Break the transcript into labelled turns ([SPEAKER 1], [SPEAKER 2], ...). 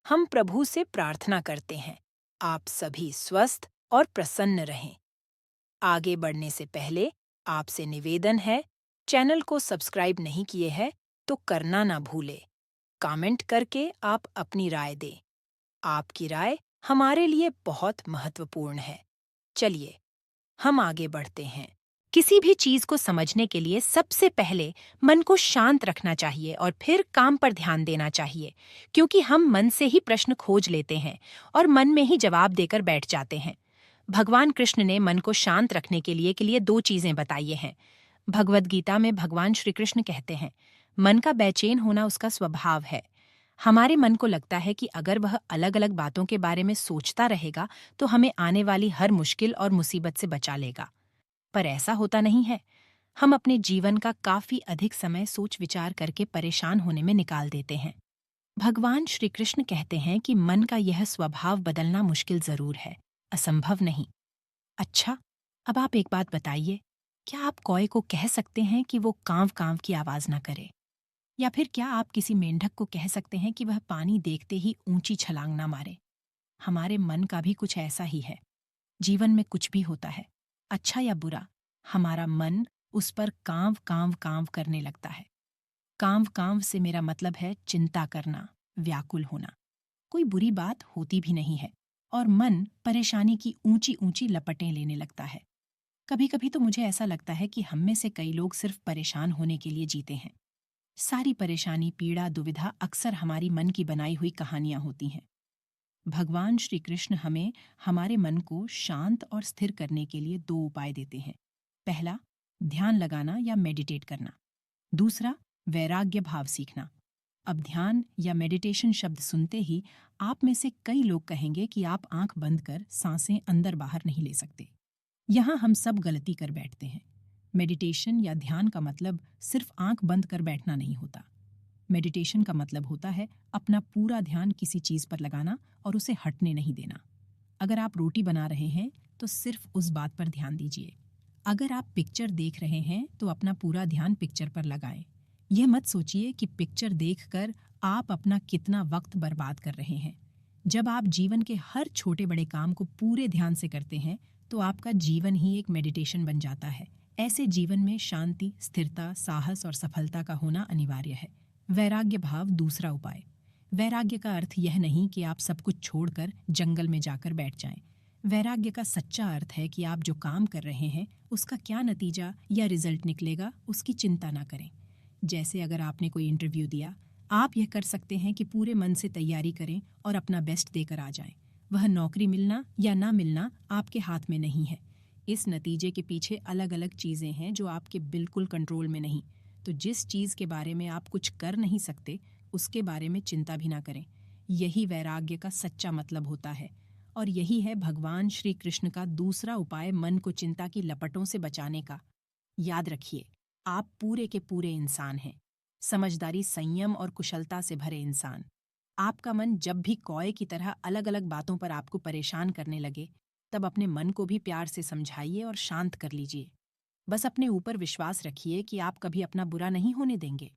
[SPEAKER 1] हम प्रभु से प्रार्थना करते हैं, आप सभी स्वस्थ और प्रसन्न रहें। आगे बढ़ने से पहले आपसे निवेदन है, चैनल को सब्सक्राइब नहीं किए है तो करना ना भूले। कमेंट करके आप अपनी राय दें। आपकी राय हमारे लिए बहुत महत्वपूर्ण है। चलिए, हम आगे बढ़ते हैं। किसी भी चीज को समझने के लिए सबसे पहले मन को शांत रखना चाहिए और फिर काम पर ध्यान देना चाहिए, क्योंकि हम मन से ही प्रश्न खोज लेते हैं और मन में ही जवाब देकर बैठ जाते हैं। भगवान कृष्ण ने मन को शांत रखने के लिए दो चीजें बताई हैं। भगवद गीता में भगवान श्री कृष्ण कहते हैं, मन का बेचैन होना उसका स्वभाव है। हमारे मन को लगता है कि अगर वह अलग अलग बातों के बारे में सोचता रहेगा तो हमें आने वाली हर मुश्किल और मुसीबत से बचा लेगा। पर ऐसा होता नहीं है। हम अपने जीवन का काफी अधिक समय सोच विचार करके परेशान होने में निकाल देते हैं। भगवान श्री कृष्ण कहते हैं कि मन का यह स्वभाव बदलना मुश्किल जरूर है, असंभव नहीं। अच्छा, अब आप एक बात बताइए, क्या आप कौए को कह सकते हैं कि वो कांव कांव की आवाज ना करे? या फिर क्या आप किसी मेंढक को कह सकते हैं कि वह पानी देखते ही ऊंची छलांग ना मारे? हमारे मन का भी कुछ ऐसा ही है। जीवन में कुछ भी होता है, अच्छा या बुरा, हमारा मन उस पर कांव कांव कांव करने लगता है। कांव कांव से मेरा मतलब है चिंता करना, व्याकुल होना। कोई बुरी बात होती भी नहीं है और मन परेशानी की ऊंची ऊंची लपटें लेने लगता है। कभी कभी तो मुझे ऐसा लगता है कि हम में से कई लोग सिर्फ परेशान होने के लिए जीते हैं। सारी परेशानी, पीड़ा, दुविधा अक्सर हमारी मन की बनाई हुई कहानियां होती हैं। भगवान श्री कृष्ण हमें हमारे मन को शांत और स्थिर करने के लिए दो उपाय देते हैं। पहला, ध्यान लगाना या मेडिटेट करना। दूसरा, वैराग्य भाव सीखना। अब ध्यान या मेडिटेशन शब्द सुनते ही आप में से कई लोग कहेंगे कि आप आंख बंद कर सांसें अंदर बाहर नहीं ले सकते। यहाँ हम सब गलती कर बैठते हैं। मेडिटेशन या ध्यान का मतलब सिर्फ आंख बंद कर बैठना नहीं होता। मेडिटेशन का मतलब होता है अपना पूरा ध्यान किसी चीज पर लगाना और उसे हटने नहीं देना। अगर आप रोटी बना रहे हैं तो सिर्फ उस बात पर ध्यान दीजिए। अगर आप पिक्चर देख रहे हैं तो अपना पूरा ध्यान पिक्चर पर लगाएं। यह मत सोचिए कि पिक्चर देखकर आप अपना कितना वक्त बर्बाद कर रहे हैं। जब आप जीवन के हर छोटे बड़े काम को पूरे ध्यान से करते हैं तो आपका जीवन ही एक मेडिटेशन बन जाता है। ऐसे जीवन में शांति, स्थिरता, साहस और सफलता का होना अनिवार्य है। वैराग्य भाव दूसरा उपाय। वैराग्य का अर्थ यह नहीं कि आप सब कुछ छोड़कर जंगल में जाकर बैठ जाएं। वैराग्य का सच्चा अर्थ है कि आप जो काम कर रहे हैं उसका क्या नतीजा या रिजल्ट निकलेगा उसकी चिंता ना करें। जैसे अगर आपने कोई इंटरव्यू दिया, आप यह कर सकते हैं कि पूरे मन से तैयारी करें और अपना बेस्ट देकर आ जाएं। वह नौकरी मिलना या ना मिलना आपके हाथ में नहीं है। इस नतीजे के पीछे अलग अलग चीजें हैं जो आपके बिल्कुल कंट्रोल में नहीं। तो जिस चीज के बारे में आप कुछ कर नहीं सकते उसके बारे में चिंता भी ना करें। यही वैराग्य का सच्चा मतलब होता है। और यही है भगवान श्री कृष्ण का दूसरा उपाय मन को चिंता की लपटों से बचाने का। याद रखिए, आप पूरे के पूरे इंसान हैं। समझदारी, संयम और कुशलता से भरे इंसान। आपका मन जब भी कौए की तरह अलग अलग बातों पर आपको परेशान करने लगे, तब अपने मन को भी प्यार से समझाइए और शांत कर लीजिए। बस अपने ऊपर विश्वास रखिए कि आप कभी अपना बुरा नहीं होने देंगे।